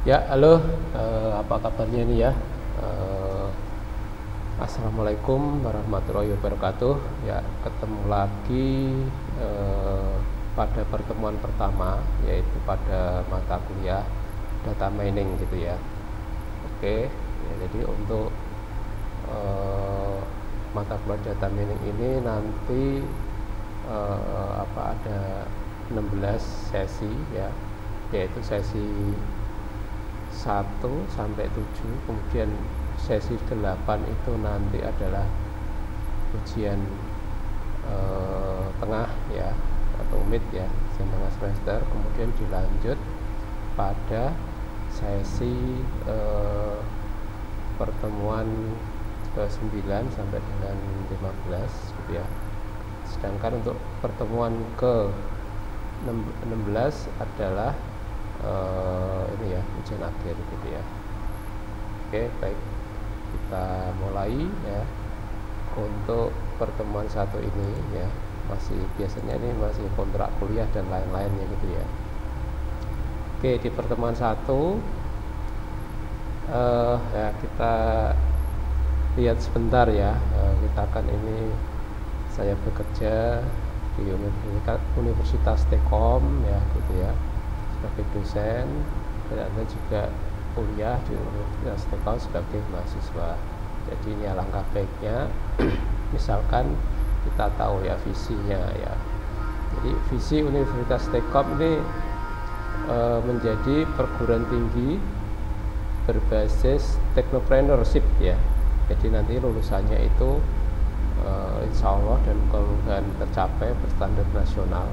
Ya, halo, apa kabarnya nih ya? Eh, Assalamualaikum warahmatullahi wabarakatuh. Ya, ketemu lagi eh, pada pertemuan pertama, yaitu pada mata kuliah data mining gitu ya. Oke, ya, jadi untuk eh, mata kuliah data mining ini nanti ada 16 sesi ya, yaitu sesi 1 sampai 7, kemudian sesi 8 itu nanti adalah ujian tengah ya, atau mid ya, ujian tengah semester, kemudian dilanjut pada sesi pertemuan ke-9 sampai dengan 15 gitu ya. Sedangkan untuk pertemuan ke-16 adalah ini ya, ujian akhir gitu ya. Oke, baik, kita mulai ya. Untuk pertemuan satu ini ya, biasanya ini masih kontrak kuliah dan lain-lainnya gitu ya. Oke, di pertemuan satu ya kita lihat sebentar ya. Kita akan ini, saya bekerja di Universitas Tekom ya gitu ya, sebagai dosen, dan Anda juga kuliah di Universitas Tekom sebagai mahasiswa. Jadi ini alangkah baiknya misalkan kita tahu ya visinya ya. Jadi visi Universitas Tekom ini menjadi perguruan tinggi berbasis technopreneurship ya. Jadi nanti lulusannya itu insya Allah dan mudah-mudahan tercapai berstandar nasional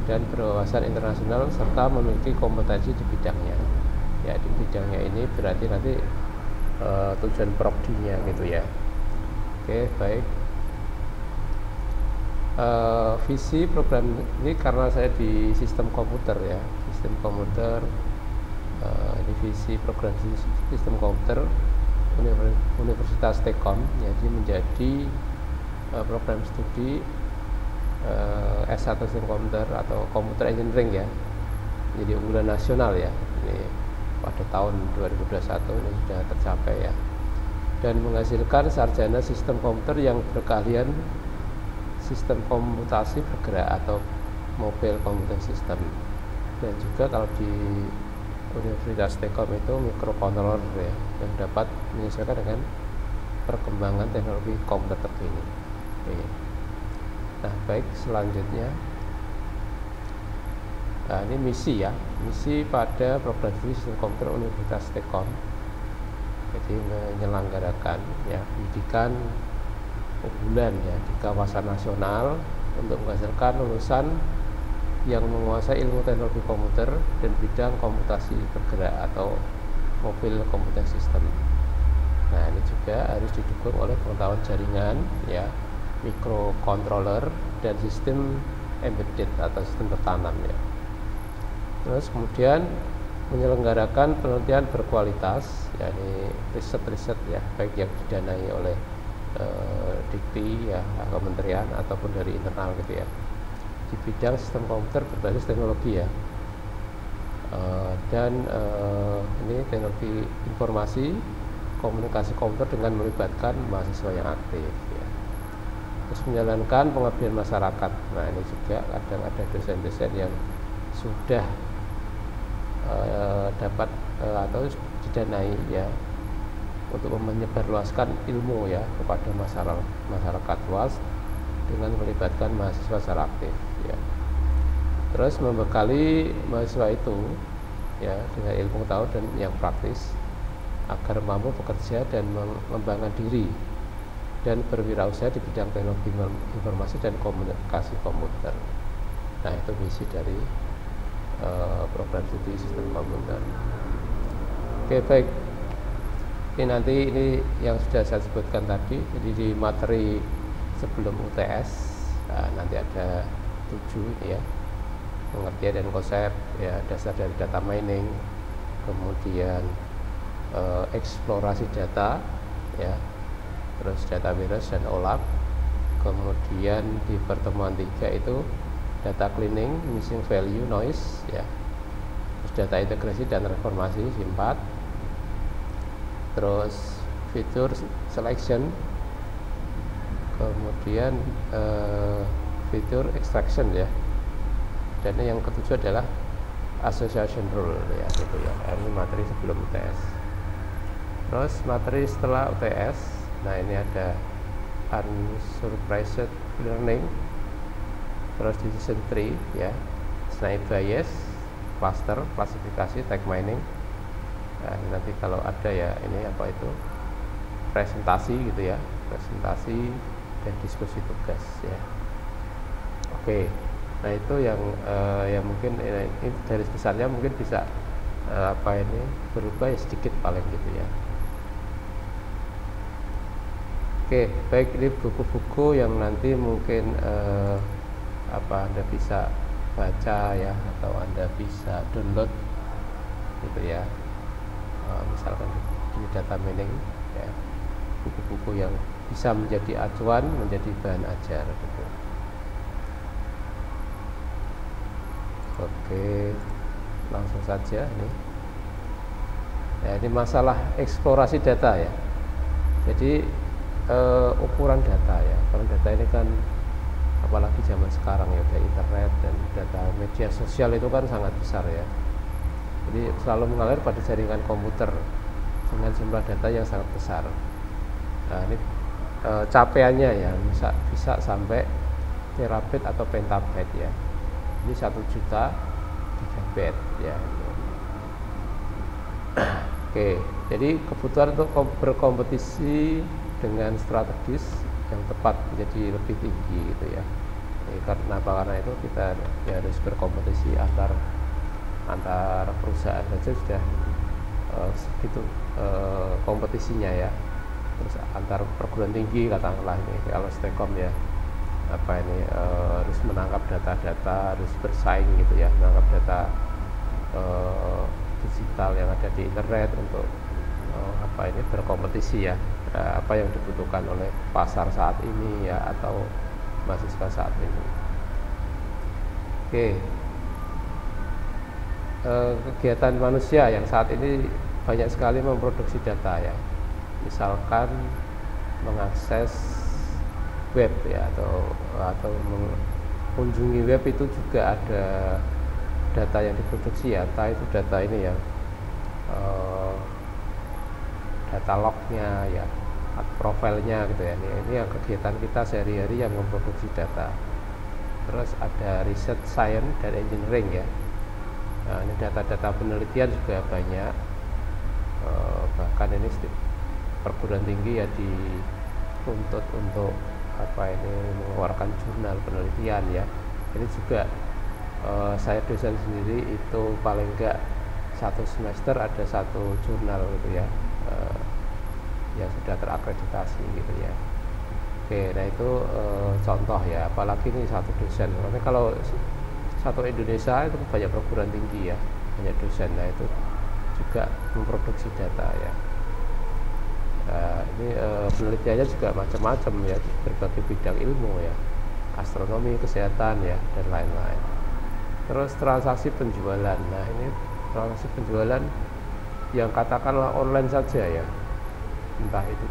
dan berwawasan internasional serta memiliki kompetensi di bidangnya. Ya, di bidangnya ini berarti nanti tujuan prodi-nya gitu ya. Oke, baik. Visi program ini karena saya di sistem komputer ya, sistem komputer, divisi program sistem komputer Universitas Tekom, jadi menjadi program studi S1 sistem komputer atau komputer engineering ya, jadi unggulan nasional ya. Ini pada tahun 2021 ini sudah tercapai ya, dan menghasilkan sarjana sistem komputer yang berkeahlian sistem komputasi bergerak atau mobile computer system. Dan juga kalau di Universitas Tekom itu microcontroller ya, yang dapat menyesuaikan dengan perkembangan teknologi komputer terkini. Oke. Nah, baik, selanjutnya ini misi ya, misi pada program studi sistem komputer Universitas Tekom. Jadi menyelenggarakan ya pendidikan unggulan ya di kawasan nasional untuk menghasilkan lulusan yang menguasai ilmu teknologi komputer dan bidang komputasi bergerak atau mobile computer system. Nah, ini juga harus didukung oleh pengetahuan jaringan ya, microcontroller dan sistem embedded atau sistem tertanam ya. Terus kemudian menyelenggarakan penelitian berkualitas, yakni riset-riset ya, baik yang didanai oleh Dikti ya, kementerian ataupun dari internal gitu ya, di bidang sistem komputer berbasis teknologi ya, dan ini teknologi informasi komunikasi komputer dengan melibatkan mahasiswa yang aktif ya. Terus menjalankan pengabdian masyarakat. Nah, ini juga kadang ada dosen-dosen yang sudah dapat atau didanai ya untuk menyebarluaskan ilmu ya kepada masyarakat luas dengan melibatkan mahasiswa secara aktif ya. Terus membekali mahasiswa itu ya dengan ilmu pengetahuan dan yang praktis agar mampu bekerja dan mengembangkan diri dan berwirausaha di bidang teknologi informasi dan komunikasi komputer. Nah, itu misi dari program studi sistem komputer. Oke, baik. Ini nanti ini yang sudah saya sebutkan tadi. Jadi di materi sebelum UTS nanti ada 7 ini ya, pengertian dan konsep ya, dasar dari data mining, kemudian eksplorasi data ya, terus data warehouse dan OLAP. Kemudian di pertemuan 3 itu data cleaning, missing value, noise ya, terus data integrasi dan transformasi SIM4, terus fitur selection, kemudian fitur extraction ya, dan yang ketujuh adalah association rule ya, gitu ya. Ini materi sebelum UTS. Terus materi setelah UTS, nah ini ada unsupervised learning, terus decision tree ya, snipe bias, cluster, klasifikasi, tag mining. Nah, nanti kalau ada ya, ini apa itu, presentasi gitu ya, presentasi dan diskusi tugas ya. Oke, nah itu yang mungkin ini garis besarnya mungkin bisa apa ini berubah ya sedikit paling gitu ya. Oke, baik, ini buku-buku yang nanti mungkin Anda bisa baca ya, atau Anda bisa download gitu ya. Misalkan ini data mining ya, buku-buku yang bisa menjadi acuan, menjadi bahan ajar gitu. Oke, langsung saja nih ya, ini masalah eksplorasi data ya. Jadi ukuran data ya, kalau data ini kan apalagi zaman sekarang ya, udah internet dan data media sosial itu kan sangat besar ya. Jadi selalu mengalir pada jaringan komputer dengan jumlah data yang sangat besar. Nah ini capaiannya ya bisa sampai terabit atau pentabit ya. Ini 1 juta gigabit ya. Oke, jadi kebutuhan untuk berkompetisi dengan strategis yang tepat menjadi lebih tinggi gitu ya. Karena itu kita ya harus berkompetisi antar perusahaan saja sudah segitu kompetisinya ya. Terus antar perguruan tinggi katakanlah ini, kalau Stekom ya apa ini harus menangkap data-data, harus bersaing gitu ya, menangkap data digital yang ada di internet untuk apa ini berkompetisi ya, apa yang dibutuhkan oleh pasar saat ini ya, atau mahasiswa saat ini. Oke. Kegiatan manusia yang saat ini banyak sekali memproduksi data ya, misalkan mengakses web ya, atau mengunjungi web itu juga ada data yang diproduksi ya, entah itu data ini ya, data lognya ya, profilnya gitu ya. Ini yang kegiatan kita sehari-hari yang memproduksi data. Terus ada riset science dan engineering ya. Nah, ini data-data penelitian juga banyak, bahkan ini perguruan tinggi ya dituntut untuk apa ini mengeluarkan jurnal penelitian ya. Ini juga saya dosen sendiri itu paling enggak 1 semester ada 1 jurnal gitu ya, yang sudah terakreditasi gitu ya. Oke, nah itu contoh ya, apalagi ini 1 dosen. Karena kalau 1 Indonesia itu banyak perguruan tinggi ya, banyak dosen. Nah itu juga memproduksi data ya. Nah, ini penelitiannya juga macam-macam ya, berbagai bidang ilmu ya, astronomi, kesehatan ya, dan lain-lain. Terus transaksi penjualan. Nah ini transaksi penjualan yang katakanlah online saja ya, entah itu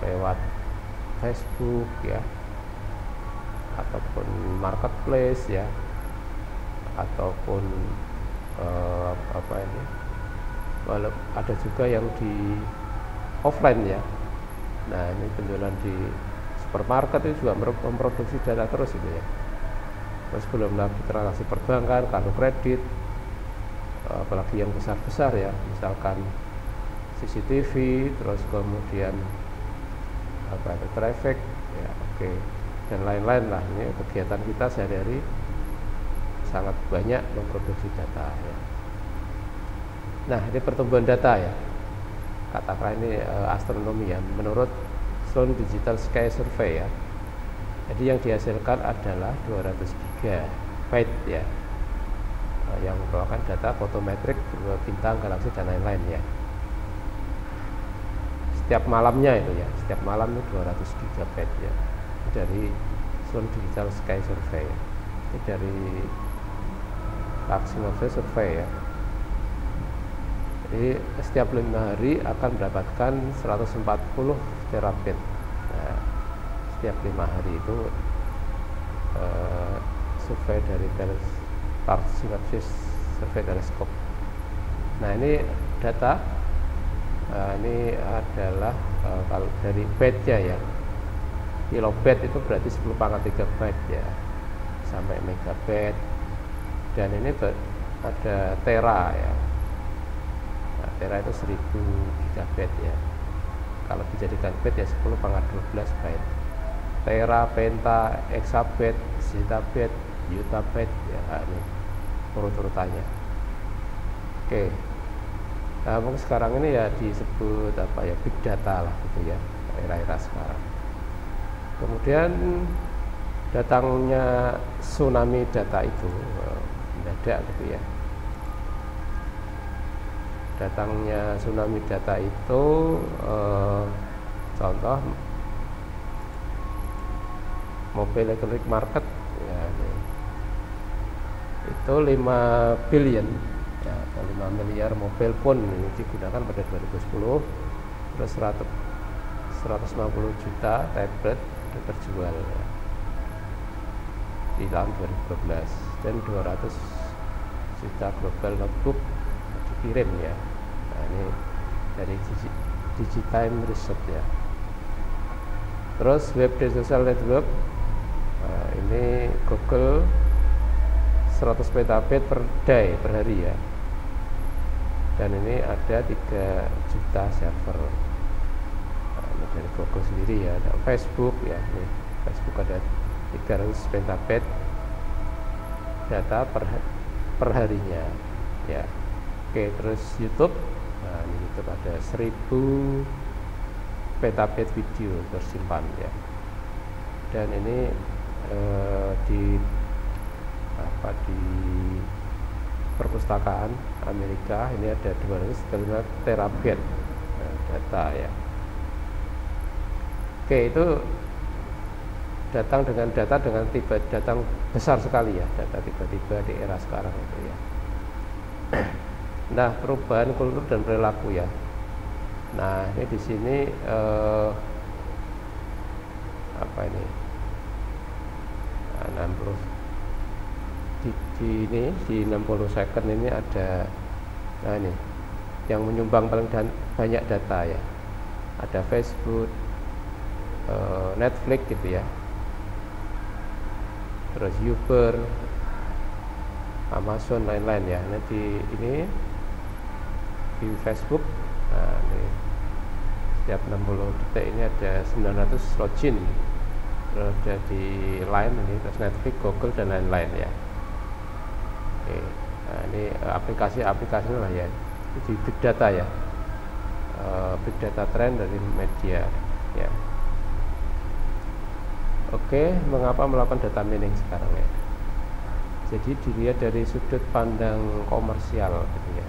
lewat Facebook ya, ataupun marketplace ya, ataupun apa ini, ada juga yang di offline ya. Nah ini penjualan di supermarket itu juga memproduksi data terus itu ya. Terus belum lagi transaksi perbankan, kartu kredit, apalagi yang besar-besar ya, misalkan CCTV, terus kemudian apa itu traffic ya, oke, dan lain-lain lah. Ini kegiatan kita sehari-hari sangat banyak memproduksi data ya. Nah ini pertumbuhan data ya, katakanlah ini astronomi ya, menurut Sloan Digital Sky Survey ya. Jadi yang dihasilkan adalah 200 GB ya, yang merupakan data fotometrik bintang, galaksi dan lain-lain ya. Setiap malamnya itu ya, setiap malam itu 200 GB ya, dari Sloan Digital Sky Survey. Ini dari maksudnya survei ya. Jadi setiap 5 hari akan mendapatkan 140 terabit. Nah, setiap 5 hari itu survei dari survei teleskop. Nah, ini data. Ini adalah kalau dari byte-nya ya, kilobyte itu berarti 10 pangkat 3 byte ya, sampai megabyte. Dan ini ada tera ya. Nah, tera itu 1000 gigabyte ya. Kalau dijadikan byte ya 10 pangkat 12 byte. Tera, penta, exabyte, zettabyte, yottabyte ya, ini urut-urutannya. Oke. Nah, sekarang ini ya disebut apa ya, big data lah gitu ya, era-era sekarang. Kemudian datangnya tsunami data itu mendadak gitu ya. Datangnya tsunami data itu contoh Mobile Electronic Market ya, itu 5 billion ya, 5 miliar mobile phone ini digunakan pada 2010. Terus 150 juta tablet terjual ya, di tahun 2012, dan 200 juta global notebook dikirim ya. Nah, ini dari Digitime Research ya. Terus web dan social network, nah, ini Google 100 petabit per day, per hari ya. Dan ini ada 3 juta server. Nah, ini dari Google sendiri ya. Ada Facebook ya, ini Facebook ada 300 petabit data per harinya ya. Oke, terus YouTube. Nah, ini YouTube ada 1000 petabit video tersimpan ya. Dan ini di perpustakaan Amerika ini ada 205 terabit data ya. Oke, itu datang datang besar sekali ya, data tiba-tiba di era sekarang itu ya. Nah, perubahan kultur dan perilaku ya. Nah, ini di sini apa ini? 60 di 60 second ini ada, nah ini yang menyumbang paling banyak data ya. Ada Facebook, Netflix gitu ya. Terus Uber, Amazon, lain-lain ya. Nanti ini di Facebook, nah ini setiap 60 detik ini ada 900 login. Terus ada di Line ini, terus Netflix, Google, dan lain-lain ya. Oke, nah ini aplikasi lah ya, di big data ya, big data trend dari media ya. Oke, mengapa melakukan data mining sekarang ya? Jadi dilihat dari sudut pandang komersial gitu ya.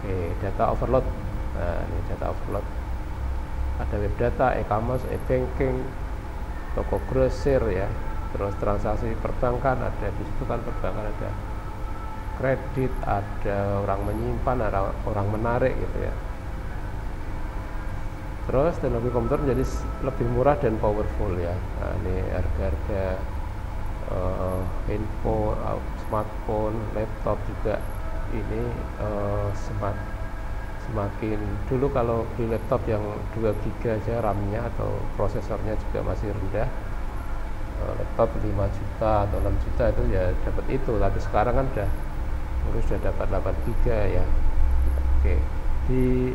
Oke, data overload. Nah, ini data overload. Ada web data, e-commerce, e-banking, toko grosir ya. Terus transaksi perbankan, ada di situ kan perbankan, ada kredit, ada orang menyimpan, ada orang menarik gitu ya. Terus teknologi komputer menjadi lebih murah dan powerful ya. Nah, ini harga-harga handphone, smartphone, laptop juga ini semakin dulu kalau beli laptop yang 2 GB aja RAM-nya atau prosesornya juga masih rendah, laptop 5 juta atau 6 juta itu ya dapat itu. Tapi sekarang kan sudah dapat 8 GB ya. Oke, di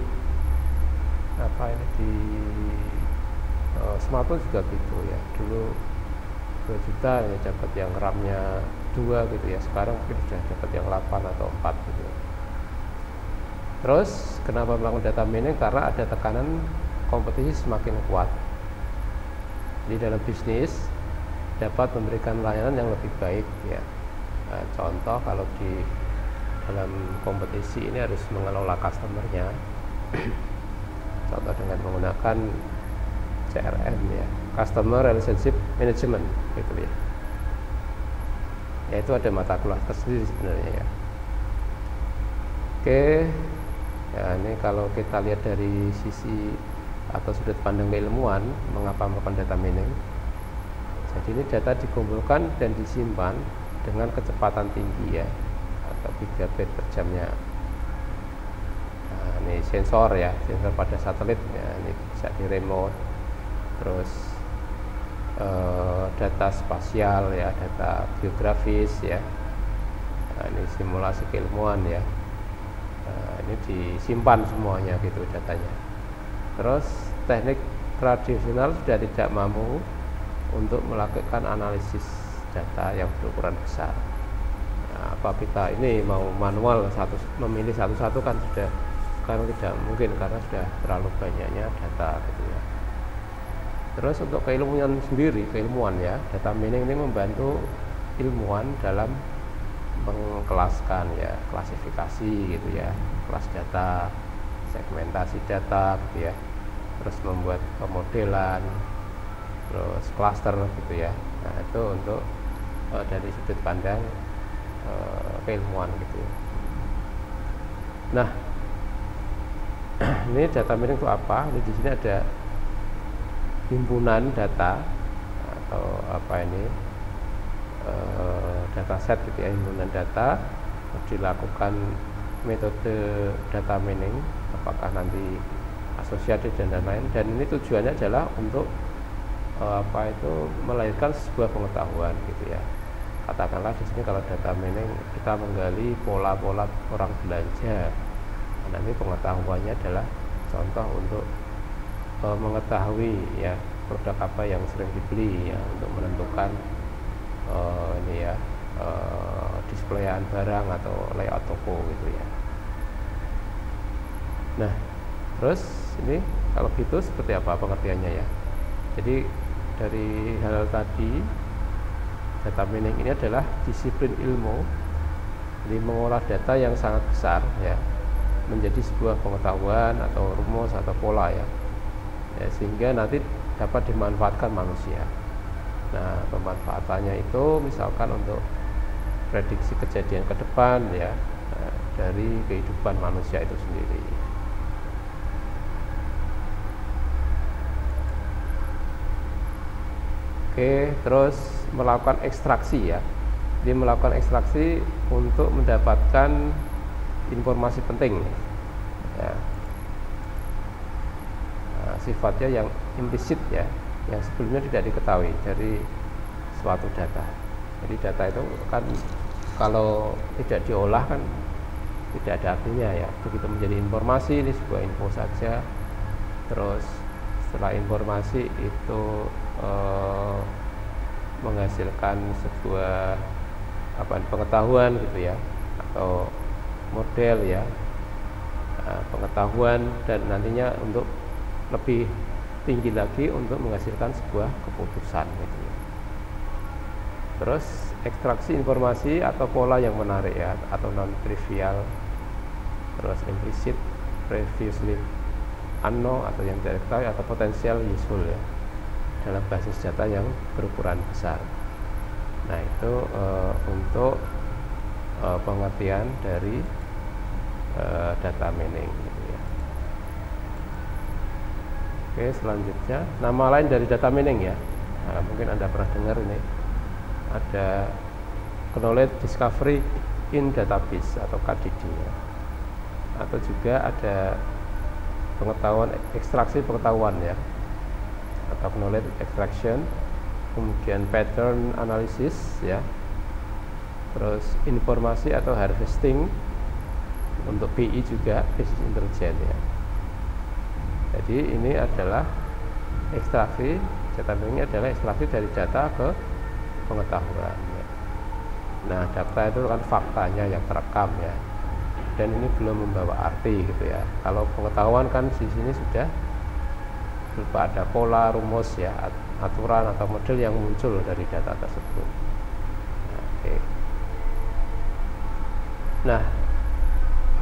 smartphone juga gitu ya. Dulu 2 juta ya dapat yang RAM-nya 2 gitu ya. Sekarang mungkin sudah dapat yang 8 atau 4 gitu. Terus kenapa melakukan data mining? Karena ada tekanan kompetisi semakin kuat. Di dalam bisnis dapat memberikan layanan yang lebih baik ya. Nah, contoh kalau di dalam kompetisi ini harus mengelola customer-nya. Contoh dengan menggunakan CRM ya, Customer Relationship Management gitu ya. ya itu ada mata kuliah tersendiri sebenarnya ya. Oke, ya ini kalau kita lihat dari sisi atau sudut pandang keilmuan, mengapa melakukan data mining. Jadi ini data dikumpulkan dan disimpan dengan kecepatan tinggi ya, atau gigabit per jamnya. Nah, ini sensor ya, sensor pada satelit ya, ini bisa di remote. Terus data spasial ya, data geografis ya. Nah, ini simulasi keilmuan ya. Nah, ini disimpan semuanya gitu datanya. Terus teknik tradisional sudah tidak mampu untuk melakukan analisis data yang berukuran besar. Nah, apabila ini mau manual memilih satu-satu kan sudah tidak mungkin karena sudah terlalu banyaknya data gitu ya. Terus untuk keilmuan sendiri, keilmuan ya, data mining ini membantu ilmuwan dalam mengkelaskan ya, klasifikasi gitu ya, kelas data, segmentasi data gitu ya, terus membuat pemodelan, terus cluster gitu ya. Nah itu untuk dari sudut pandang keilmuan gitu ya. Nah ini data mining itu apa? Ini di sini ada himpunan data atau apa ini dataset gitu ya, himpunan data. Dilakukan metode data mining, apakah nanti asosiatif dan lain-lain, dan ini tujuannya adalah untuk melahirkan sebuah pengetahuan gitu ya. Katakanlah di sini kalau data mining kita menggali pola-pola orang belanja, nah, nanti pengetahuannya adalah contoh untuk mengetahui ya produk apa yang sering dibeli ya, untuk menentukan ini ya displayan barang atau layout toko gitu ya. Nah terus ini kalau gitu seperti apa pengertiannya ya. Jadi dari hal tadi, data mining ini adalah disiplin ilmu, jadi mengolah data yang sangat besar ya menjadi sebuah pengetahuan atau rumus atau pola ya, sehingga nanti dapat dimanfaatkan manusia. Nah pemanfaatannya itu misalkan untuk prediksi kejadian ke depan ya, dari kehidupan manusia itu sendiri. Oke, terus melakukan ekstraksi ya. Dia melakukan ekstraksi untuk mendapatkan informasi penting ya. Nah, sifatnya yang implisit ya, yang sebelumnya tidak diketahui dari suatu data. Jadi data itu kan kalau tidak diolah kan tidak ada artinya ya. Begitu menjadi informasi, ini sebuah info saja. Terus setelah informasi itu menghasilkan sebuah pengetahuan gitu ya, atau model ya, pengetahuan, dan nantinya untuk lebih tinggi lagi untuk menghasilkan sebuah keputusan gitu ya. Terus ekstraksi informasi atau pola yang menarik ya, atau non trivial, terus implicit, previously unknown atau yang tidak diketahui, atau potensial useful ya, dalam basis data yang berukuran besar. Nah itu untuk pengertian dari data mining gitu ya. Oke, selanjutnya nama lain dari data mining ya. Nah, mungkin Anda pernah dengar ini, ada knowledge discovery in database atau KDD ya. Atau juga ada pengetahuan, ekstraksi pengetahuan ya, atau knowledge extraction, kemudian pattern analysis ya, terus informasi atau harvesting untuk BI juga, business intelligence ya. Jadi ini adalah ekstraksi, data mining adalah ekstraksi dari data ke pengetahuan ya. Nah data itu kan faktanya yang terekam ya, dan ini belum membawa arti gitu ya. Kalau pengetahuan kan di sini sudah berupa ada pola, rumus ya, aturan atau model yang muncul dari data tersebut. Oke. Nah,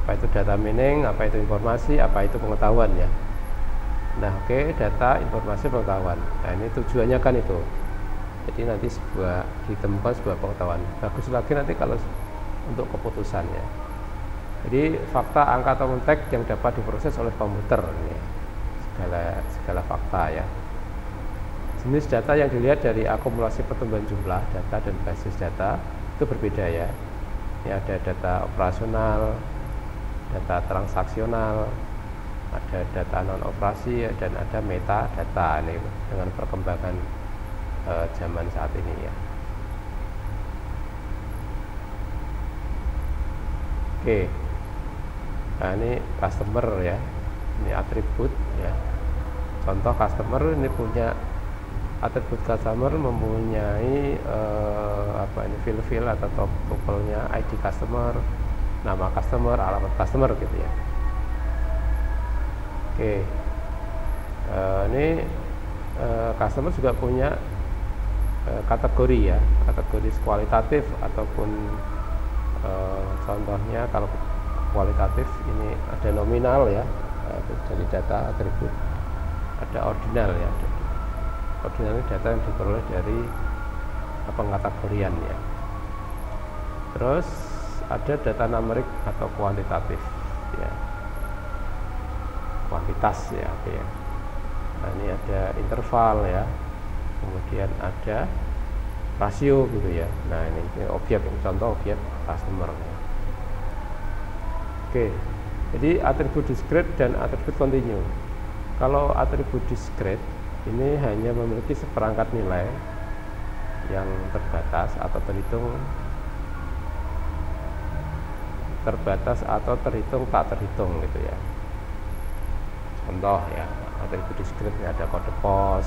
apa itu data mining, apa itu informasi, apa itu pengetahuan ya. Nah, oke, data, informasi, pengetahuan. Nah, ini tujuannya kan itu Jadi nanti ditemukan sebuah pengetahuan. Bagus lagi nanti kalau untuk keputusannya. Jadi fakta, angka atau teks yang dapat diproses oleh komputer, ini segala fakta ya. Jenis data yang dilihat dari akumulasi pertumbuhan jumlah data dan basis data itu berbeda ya. Ini ada data operasional, data transaksional, ada data non operasi, dan ada metadata ini dengan perkembangan zaman saat ini ya. Oke. Nah, ini customer ya. Ini atribut ya. Contoh customer ini punya atribut customer mempunyai field atau tupelnya ID customer, nama customer, alamat customer gitu ya. Oke. Ini customer juga punya kategori ya, kategori kualitatif ataupun contohnya kalau kualitatif ini ada nominal ya, dari data atribut, ada ordinal ya. Ordinal ini data yang diperoleh dari pengkategorian ya. Terus ada data numerik atau kuantitatif ya, kuantitas ya, oke ya. Nah, ini ada interval ya, kemudian ada rasio gitu ya. Nah, ini objek, contoh objek customer ya. Oke, jadi atribut discrete dan atribut kontinu. Kalau atribut discrete ini hanya memiliki seperangkat nilai yang terbatas atau terhitung tak terhitung gitu ya. Contoh ya, atribut discrete ini ada kode pos,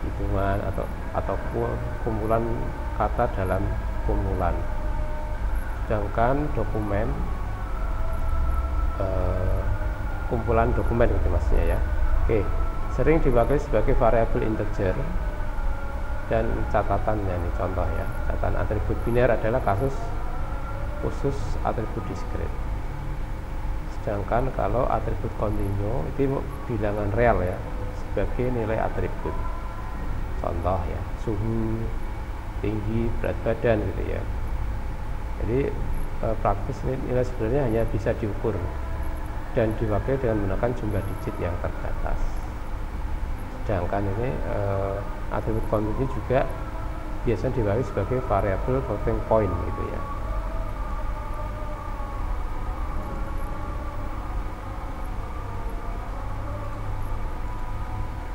hitungan atau kumpulan kata dalam kumpulan. Sedangkan dokumen kumpulan dokumen gitu maksudnya ya. Oke, sering dipakai sebagai variabel integer dan catatannya ini contoh ya. Catatan atribut biner adalah kasus khusus atribut discrete. Sedangkan kalau atribut kontinu itu bilangan real ya, sebagai nilai atribut. Contoh ya, suhu, tinggi, berat badan gitu ya. Jadi praktis nilai sebenarnya hanya bisa diukur dan dipakai dengan menggunakan jumlah digit yang terbatas. Sedangkan ini atribut kontinu juga biasanya dipakai sebagai variabel floating point gitu ya.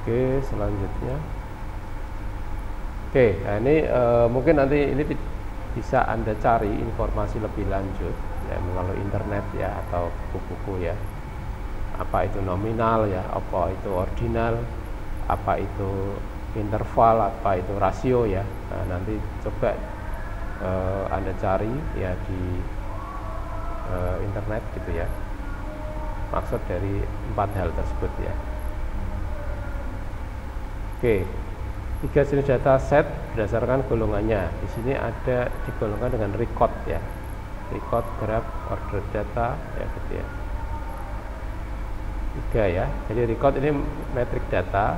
Oke, selanjutnya. Oke, nah ini mungkin nanti ini bisa Anda cari informasi lebih lanjut ya melalui internet ya atau buku-buku ya. Apa itu nominal ya, apa itu ordinal, apa itu interval, apa itu rasio ya. Nah, nanti coba Anda cari ya di internet gitu ya. Maksud dari 4 hal tersebut ya. Oke. 3 jenis data set berdasarkan golongannya. Di sini ada digolongkan dengan record ya. Record, graph, order data ya gitu ya. 3 ya. Jadi record ini metrik data,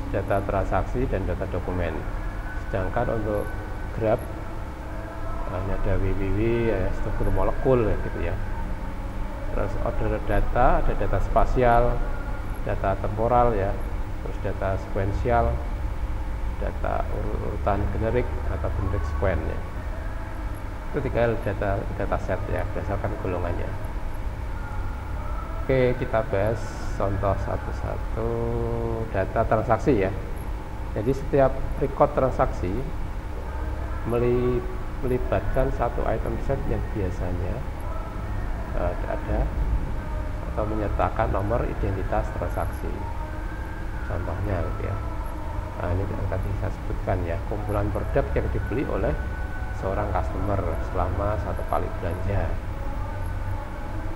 data transaksi dan data dokumen. Sedangkan untuk graph hanya ada WWW ya, struktur molekul ya gitu ya. Terus order data, ada data spasial, data temporal ya. Terus data sekuensial, data urutan generik atau generik sequence ya. Itu 3 data set ya berdasarkan golongannya. Oke, kita bahas contoh satu-satu. Data transaksi ya. Jadi setiap record transaksi melibatkan satu item set yang biasanya ada atau menyertakan nomor identitas transaksi. Contohnya gitu ya. Nah, ini tadi saya sebutkan ya, kumpulan produk yang dibeli oleh seorang customer selama 1 kali belanja.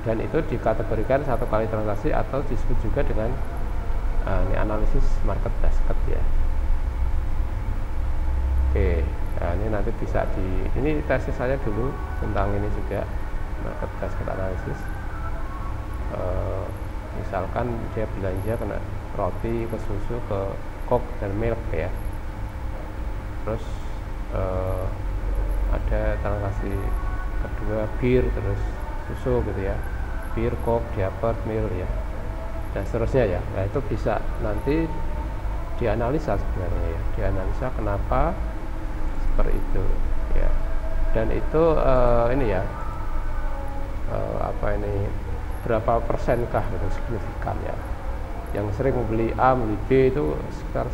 Dan itu dikategorikan 1 kali transaksi atau disebut juga dengan ini analisis market basket ya. Oke, nah ini nanti bisa ini tesis saya dulu tentang ini juga, market basket analisis. Misalkan dia belanja kena roti, ke susu, ke Coke dan milk ya. terus ada transaksi kedua bir, terus susu gitu ya, bir, coke, diaper, mil ya, dan seterusnya ya. Nah itu bisa nanti dianalisa sebenarnya ya, dianalisa kenapa seperti itu ya. Dan itu ini ya, berapa persenkah itu signifikan ya. Yang sering membeli A, membeli B itu sekitar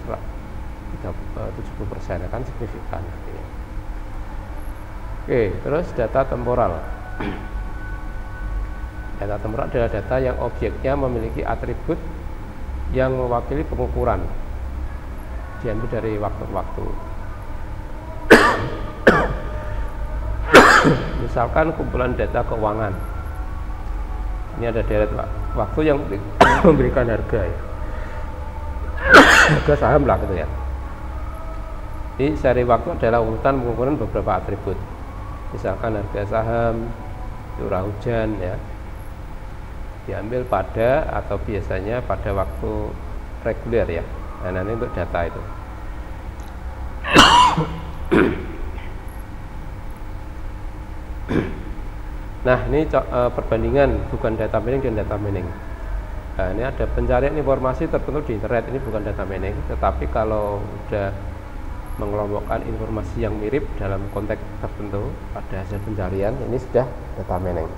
70% kan signifikan artinya. Oke, terus data temporal. Data temporal adalah data yang objeknya memiliki atribut yang mewakili pengukuran, diambil dari waktu ke waktu. Misalkan kumpulan data keuangan. Ini ada deret waktu yang memberikan harga ya, harga saham lah gitu ya. Ini seri waktu adalah urutan pengukuran beberapa atribut. Misalkan harga saham, curah hujan ya, diambil pada atau biasanya pada waktu reguler ya. Nah ini untuk data itu. Nah ini perbandingan bukan data mining dan data mining. Nah, ini ada pencarian informasi tertentu di internet, ini bukan data mining, tetapi kalau sudah mengelompokkan informasi yang mirip dalam konteks tertentu pada hasil pencarian, ini sudah data mining.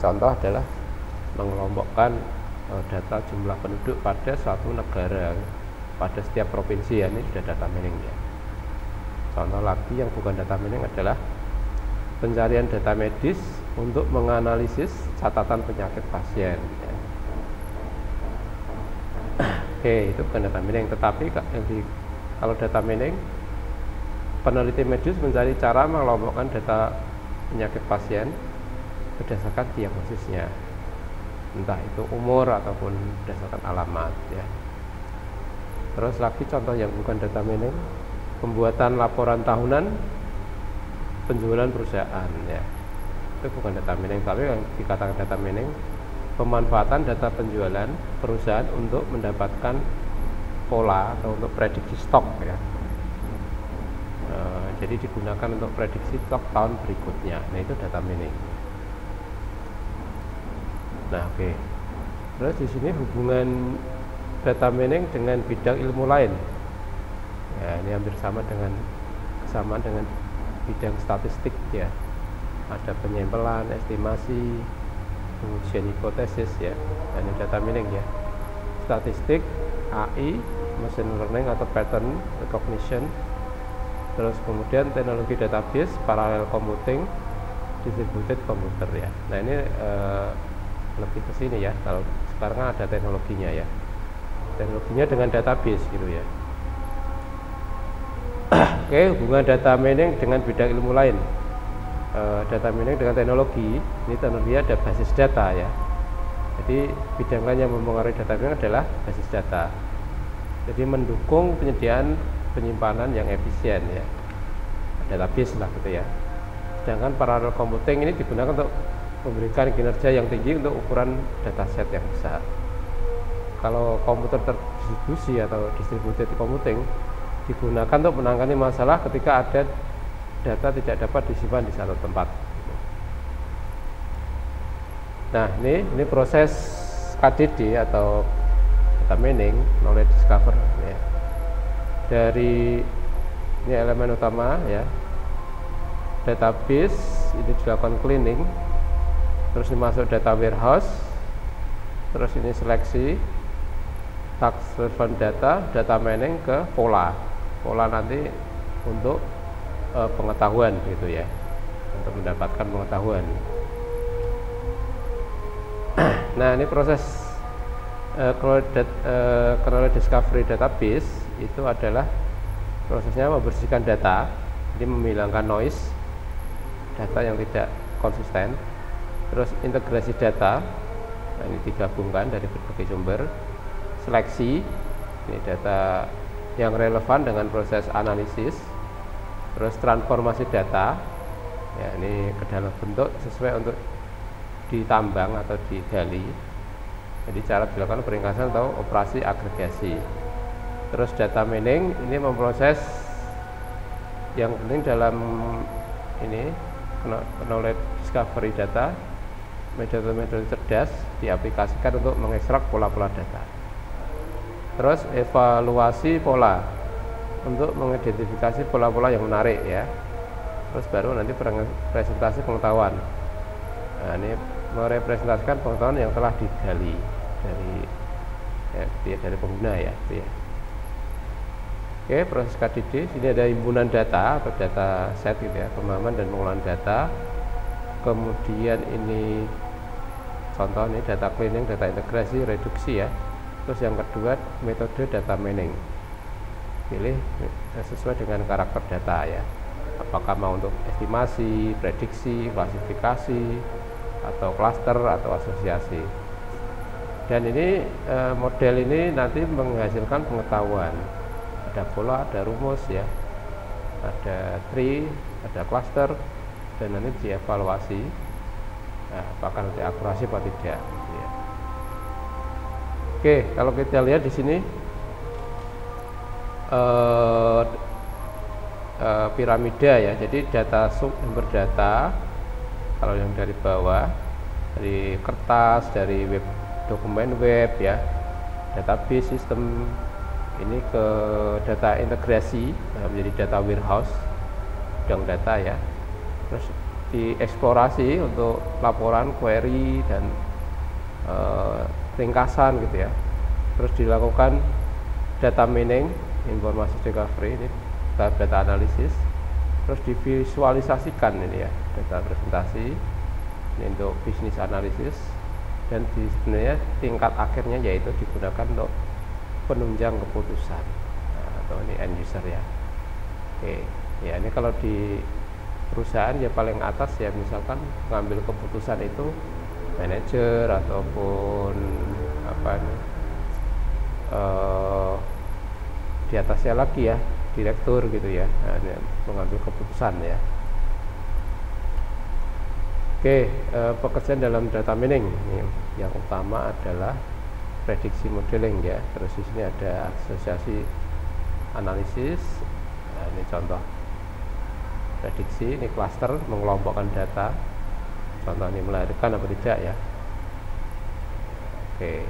Contoh adalah mengelompokkan data jumlah penduduk pada suatu negara, pada setiap provinsi ya, ini sudah data mining ya. Contoh lagi yang bukan data mining adalah pencarian data medis untuk menganalisis catatan penyakit pasien ya. Oke, itu bukan data mining, tetapi kalau data mining, peneliti medis mencari cara mengelompokkan data penyakit pasien berdasarkan diagnosisnya, entah itu umur ataupun berdasarkan alamat ya. Terus lagi contoh yang bukan data mining, pembuatan laporan tahunan penjualan perusahaan ya, itu bukan data mining, tapi yang dikatakan data mining pemanfaatan data penjualan perusahaan untuk mendapatkan pola atau untuk prediksi stok ya. Jadi digunakan untuk prediksi stok tahun berikutnya. Nah itu data mining. Nah oke. Terus di sini hubungan data mining dengan bidang ilmu lain. Ya ini hampir sama dengan kesamaan dengan bidang statistik ya, ada penyampelan, estimasi, pengujian hipotesis ya, dan data mining ya, statistik, AI, machine learning atau pattern recognition, terus kemudian teknologi database, parallel computing, distributed computer ya. Nah ini lebih ke sini ya, kalau sekarang ada teknologinya ya, teknologinya dengan database gitu ya. Oke, hubungan data mining dengan bidang ilmu lain. Data mining dengan teknologi, ini teknologi ada basis data ya. Jadi bidang lain yang mempengaruhi data mining adalah basis data. Jadi mendukung penyediaan penyimpanan yang efisien ya, database lah gitu ya. Sedangkan parallel computing ini digunakan untuk memberikan kinerja yang tinggi untuk ukuran dataset yang besar. Kalau komputer terdistribusi atau distributed computing digunakan untuk menangani masalah ketika ada data tidak dapat disimpan di satu tempat. Nah ini proses KDD atau data mining, knowledge discover ya. Dari ini elemen utama ya, database ini dilakukan cleaning, terus dimasuk data warehouse, terus ini seleksi, transfer data mining ke pola nanti untuk pengetahuan gitu ya, untuk mendapatkan pengetahuan. Nah ini proses knowledge discovery database itu adalah prosesnya membersihkan data, jadi menghilangkan noise, data yang tidak konsisten, terus integrasi data, nah ini digabungkan dari berbagai sumber, seleksi, ini data yang relevan dengan proses analisis, terus transformasi data ya, ini ke dalam bentuk sesuai untuk ditambang atau digali. Jadi cara dilakukan peringkasan atau operasi agregasi. Terus data mining ini memproses yang penting dalam ini knowledge discovery data, metode-metode cerdas diaplikasikan untuk mengekstrak pola-pola data. Terus evaluasi pola untuk mengidentifikasi pola-pola yang menarik ya. Terus baru nanti presentasi pengetahuan. Nah, ini merepresentasikan pengetahuan yang telah digali dari pengguna ya, gitu ya. Oke, proses KDD, sini ada himpunan data atau data set gitu ya, pemahaman dan pengolahan data. Kemudian ini contoh nih data cleaning, data integrasi, reduksi ya. Terus yang kedua metode data mining. Pilih sesuai dengan karakter data ya. Apakah mau untuk estimasi, prediksi, klasifikasi, atau klaster atau asosiasi. Dan ini model ini nanti menghasilkan pengetahuan. Ada pola, ada rumus ya, ada tree, ada cluster, dan nanti dievaluasi apakah nanti akurasi atau tidak ya. Oke, kalau kita lihat di sini piramida ya, jadi data sumber data kalau yang dari bawah, dari kertas, dari web, dokumen web ya, database sistem, ini ke data integrasi menjadi data warehouse, bidang data ya. Terus dieksplorasi untuk laporan, query, dan ringkasan gitu ya. Terus dilakukan data mining, informasi discovery, ini data analisis. Terus divisualisasikan ini ya, data presentasi ini untuk bisnis analisis. Dan sebenarnya tingkat akhirnya yaitu digunakan untuk penunjang keputusan atau ini end user ya. Oke, ya ini kalau di perusahaan ya paling atas ya, misalkan mengambil keputusan itu manajer ataupun apa nih, di atasnya lagi ya direktur gitu ya, nah, mengambil keputusan ya. Oke, pekerjaan dalam data mining ini yang utama adalah prediksi modeling ya. Terus di sini ada asosiasi analisis. Nah, ini contoh prediksi, ini cluster mengelompokkan data. Contoh ini melahirkan apa tidak ya. Oke.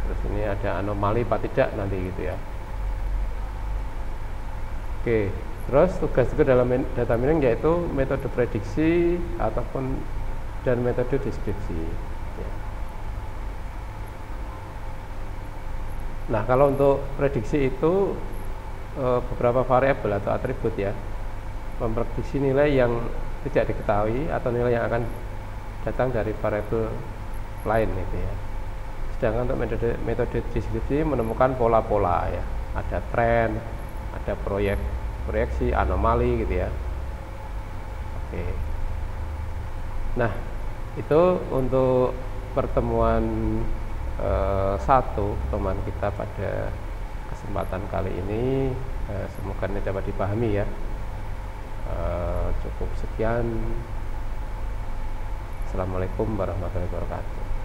Terus ini ada anomali apa tidak nanti gitu ya. Oke. Terus tugas juga dalam data mining yaitu metode prediksi ataupun dan metode deskripsi. Ya. Nah, kalau untuk prediksi itu beberapa variabel atau atribut ya, memprediksi nilai yang tidak diketahui atau nilai yang akan datang dari variabel lain gitu ya. Sedangkan untuk metode deskripsi menemukan pola-pola ya, ada tren, ada proyeksi, anomali gitu ya. Oke. Nah, itu untuk pertemuan pertemuan kita pada kesempatan kali ini. Semoga ini dapat dipahami ya. Cukup sekian. Assalamualaikum warahmatullahi wabarakatuh.